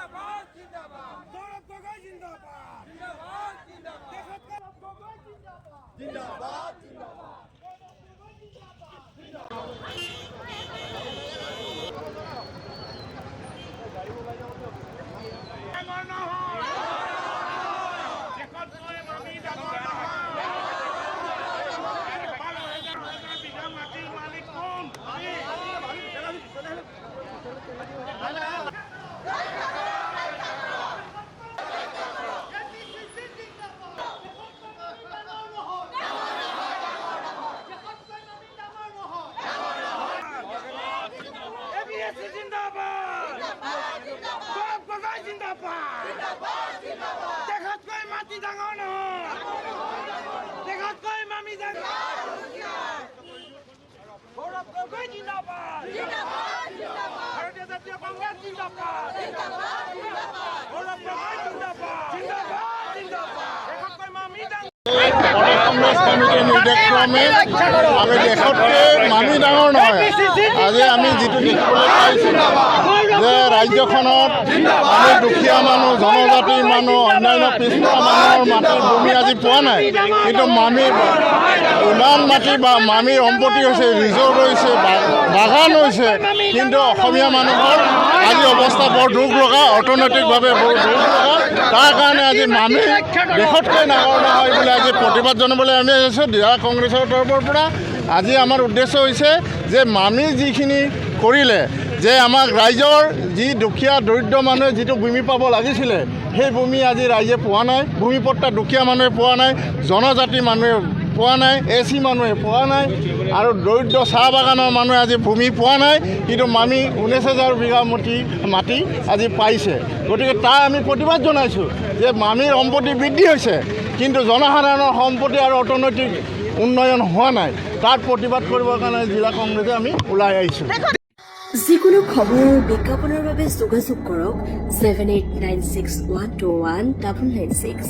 জিন্দাবাদ জিন্দাবাদ গৌৰব গগৈ জিন্দাবাদ জিন্দাবাদ জিন্দাবাদ দেশত গৌৰব গগৈ জিন্দাবাদ জিন্দাবাদ কংগ্ৰেছ কমিটিৰ নিৰ্দেশক্ৰমে আমি দেশতকৈ মানি ডাঙৰ নহয়। আজি আমি যিটো দেখিবলৈ পাইছোঁ যে ৰাজ্যখনত আমি দুখীয়া মানুহ, জনজাতিৰ মানুহ, অন্যান্য পিছপৰা মানুহৰ মাটিৰ ভূমি আজি পোৱা নাই, কিন্তু মামীৰ ইমান মাটি বা মামীৰ সম্পত্তি হৈছে, ৰিজৰ্ট হৈছে, বাগান হৈছে, কিন্তু অসমীয়া মানুহৰ আজি অৱস্থা বৰ দুখ লগা, অৰ্থনৈতিকভাৱে বৰ দুখ লগা। তাৰ কাৰণে আজি মামী দেশতকৈ ডাঙৰ নহয় বুলি আজি প্ৰতিবাদ জনাবলৈ আমি আহিছোঁ জিলা কংগ্ৰেছৰ তৰফৰ পৰা। আজি আমাৰ উদ্দেশ্য হৈছে যে মামী যিখিনি কৰিলে, যে আমাক ৰাইজৰ যি দুখীয়া দৰিদ্ৰ মানুহে যিটো ভূমি পাব লাগিছিলে সেই ভূমি আজি ৰাইজে পোৱা নাই, ভূমিপট্টা দুখীয়া মানুহে পোৱা নাই, জনজাতি মানুহে পোৱা নাই, এচি মানুহে পোৱা নাই, আৰু দৰিদ্ৰ চাহ বাগানৰ মানুহে আজি ভূমি পোৱা নাই, কিন্তু মামী 19,000 বিঘা মাটি আজি পাইছে। গতিকে তাৰ আমি প্ৰতিবাদ জনাইছোঁ যে মামীৰ সম্পত্তি বৃদ্ধি হৈছে, কিন্তু জনসাধাৰণৰ সম্পত্তি আৰু অৰ্থনৈতিক উন্নয়ন হোৱা নাই। তাৰ প্ৰতিবাদ কৰিবৰ কাৰণে জিলা কংগ্ৰেছে আমি ওলাই আহিছোঁ। যিকোনো খবৰ বিজ্ঞাপনৰ বাবে যোগাযোগ কৰক 7896121996।